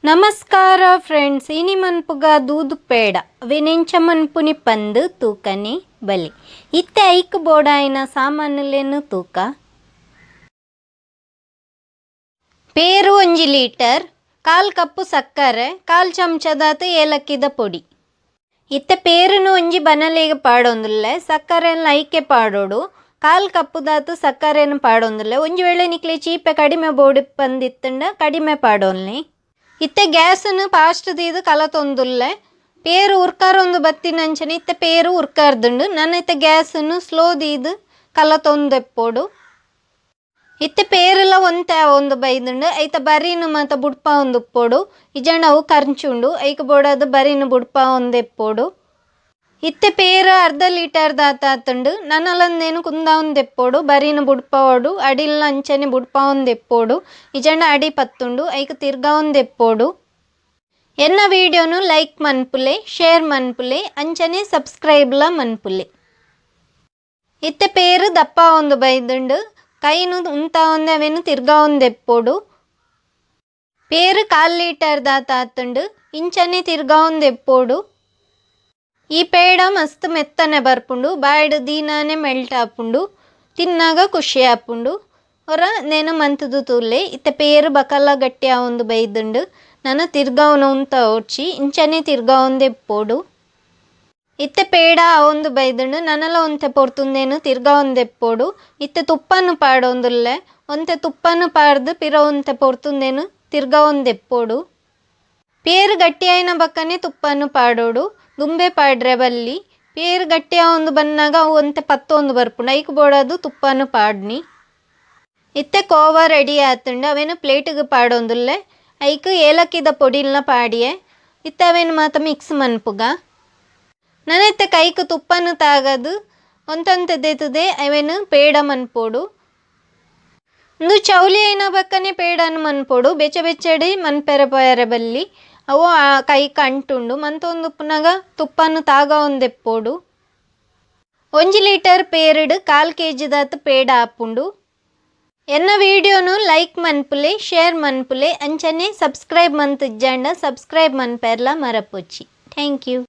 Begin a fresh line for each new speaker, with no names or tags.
ನಮಸ್ಕಾರ ಫ್ರೆಂಡ್ಸ್, ಇನಿ ಮನ್ಪುಗ ದೂದು ಪೇಡ ವಿನೆಂಚ ಮನ್ಪುನಿ ಪಂದು ತೂಕನಿ ಬಲಿ ಇತ್ತೆ ಐಕ್ ಬೋಡಾಯಿನ ಸಾಮಾನುಲೇನು ತೂಕ ಪೇರು 1 ಲೀಟರ್, 1/4 ಕಪ್ಪು ಸಕ್ಕರೆ, 1/4 ಚಮಚದಾತು ಏಲಕ್ಕಿದ ಪೊಡಿ. ಇತ್ತೆ ಪೇರುನು ಒಂಜಿ ಬನಲೆಗೆ ಪಾಡೊಂದುಲ್ಲೆ, ಸಕ್ಕರೆನ ಐಕೆ ಪಾಡೋಡು. 1/4 ಕಪ್ಪುದಾತು ಸಕ್ಕರೆನ ಪಾಡೊಂದುಲ್ಲೆ. ಒಂಜಿ ವೇಳೆ ನಿಕ್ಲೆ ಚೀಪೆ ಕಡಿಮೆ ಬೋಡಿ ಪಂದಿತ್ತಂಡ ಕಡಿಮೆ ಪಾಡೋನ್ಲಿ. ಇತ್ತೆ ಗ್ಯಾಸನ್ನು ಫಾಸ್ಟ್ ದೀದು ಕಲತೊಂದುಲ್ಲೆ. ಪೇರು ಉರ್ಕಾರೊಂದು ಬತ್ತಿನಂಚನೆ ಇತ್ತೆ ಪೇರು ಉರ್ಕಾರ್ದುಂಡು. ನನ್ನ ಇತ್ತೆ ಗ್ಯಾಸನ್ನು ಸ್ಲೋ ದೀದು ಕಲತೊಂದೆಪ್ಪೋಡು. ಇತ್ತೆ ಪೇರೆಲ್ಲ ಒಂದು ಬೈದುಂಡು ಐತ ಬರೀನು ಮಾತ ಬುಡ್ಪ ಒಂದು ಉಪ್ಪೋಡು. ಇಜಂಡ ಅವು ಕರ್ಚುಂಡು ಐಕ ಬೋಡಾದು ಬರೀನು ಬುಡ್ಪ ಒಂದೆಪ್ಪೋಡು. ಇತ್ತೆ ಪೇರು 1/2 ಲೀಟರ್ ದಾತಾತುಂಡು. ನನ್ನಲಂದೇನು ಕುಂದ ಒಂದೆಪ್ಪೋಡು ಬರೀನು ಬುಡ್ಪ ಓಡು. ಅಡಿಲ್ಲ ಅಂಚನೆ ಬುಡ್ಪ ಒಂದೆಪ್ಪೋಡು. ಇಜಂಡ ಅಡಿ ಪತ್ತುಂಡು ಐಕ ತಿರ್ಗಾ ಒಂದೆಪ್ಪೋಡು. ಎನ್ನ ವೀಡಿಯೋನು ಲೈಕ್ ಮನ್ಪುಲೆ, ಶೇರ್ ಮನ್ಪುಲೆ, ಅಂಚನೆ ಸಬ್ಸ್ಕ್ರೈಬ್ಲ ಮನ್ಪುಲೆ. ಇತ್ತೆ ಪೇರು ದಪ್ಪ ಒಂದು ಬೈದುಂಡು. ಕೈನು ಉಂತ ಒಂದೆ ಅವೇನು ತಿರ್ಗಾ ಒಂದೆಪ್ಪೋಡು. ಪೇರು 1/4 ಲೀಟರ್ ದಾತಾತುಂಡು. ಇಂಚನೆ ತಿರ್ಗಾ ಒಂದೆಪ್ಪೋಡು. ಈ ಪೇಡ ಮಸ್ತ್ ಮೆತ್ತನೆ ಬರ್ಪುಂಡು. ಬಾಯ್ಡ್ ದೀನಾನೆ ಮೆಲ್ಟ್ ಆಪುಂಡು. ತಿನ್ನಾಗ ಖುಷಿ ಆಪುಂಡು. ಹೊರ ನೇನು ಮಂತುದು ತೂಲೆ. ಇತ್ತೆ ಪೇರು ಬಕಲ್ಲ ಗಟ್ಟಿ ಒಂದು ಬೈದುಂಡು. ನಾನು ತಿರ್ಗಾವನು ಉಂತ ಓಡ್ಚಿ ಇಂಚನೆ ತಿರ್ಗಾ ಒಂದೆಪ್ಪೋಡು. ಇತ್ತೆ ಪೇಡ ಒಂದು ಬೈದುಂಡು. ನನ್ನಲ ಒಂತೆ ಪೊರ್ತುಂದೇನು ತಿರ್ಗಾ ಒಂದೆಪ್ಪೋಡು. ಇತ್ತೆ ತುಪ್ಪನು ಪಾಡೊಂದುಲ್ಲೆ. ಒಂತೆ ತುಪ್ಪನು ಪಾಡ್ದು ಪಿರ ಒಂತೆ ಪೊರ್ತುಂದೇನು ತಿರ್ಗಾ ಒಂದೆಪ್ಪೋಡು. ಪೇರು ಗಟ್ಟಿ ಆಯ್ನ ಬಕ್ಕನೆ ತುಪ್ಪನು ಪಾಡೋಡು. ದುಂಬೆ ಪಾಡ್ರೆ ಬಲ್ಲಿ ಪೇರು ಗಟ್ಟಿಯ ಒಂದು ಬನ್ನಾಗ ಅವು ಒಂತೆ ಪತ್ತೊಂದು ಬರ್ಪುಂಡು. ಐಕ್ ಬೋಡಾದು ತುಪ್ಪನು ಪಾಡ್ನಿ. ಇತ್ತೆ ಕೋವ ರೆಡಿ ಆತುಂಡು. ಅವೇನು ಪ್ಲೇಟಿಗೆ ಪಾಡೊಂದುಲ್ಲೆ. ಐಕ್ ಏಲಕ್ಕಿದ ಪೊಡಿಲ್ನ ಪಾಡಿಯೆ ಇತ್ತೆ ಅವೇನು ಮಾತ ಮಿಕ್ಸ್ ಮನ್ಪುಗ. ನನ್ನ ಇತ್ತೆ ಕೈಕ್ ತುಪ್ಪನು ತಾಗದು ಒಂತೊಂತೆ ದೇತುದೆ ಅವೇನು ಪೇಡ ಮನ್ಪೋಡು. ಒಂದು ಚೌಲಿ ಐನ ಬಕ್ಕನೆ ಪೇಡನು ಮನ್ಪೋಡು. ಬೆಚ್ಚ ಬೆಚ್ಚಡಿ ಮನ್ಪೆರೆ ಪೋಯರೆ ಬಲ್ಲಿ ಅವು ಕೈಕ ಅಂಟುಂಡು. ಮಂತೊಂದು ಉಪ್ಪುನಾಗ ತುಪ್ಪನು ತಾಗ ಒಂದೆಪ್ಪೋಡು. 1 ಲೀಟರ್ ಪೇರಿಡು 1/4 kg ಪೇಡ ಆಪುಂಡು. ಎನ್ನ ವೀಡಿಯೋನು ಲೈಕ್ ಮನ್ಪುಲೆ, ಶೇರ್ ಮನ್ಪುಲೆ, ಅಂಚನೆ ಸಬ್ಸ್ಕ್ರೈಬ್ ಮಂತಿಜ್ಜಂಡ ಸಬ್ಸ್ಕ್ರೈಬ್ ಮನ್ಪೆರ್ಲ ಮರಪೊಚ್ಚಿ. Thank you.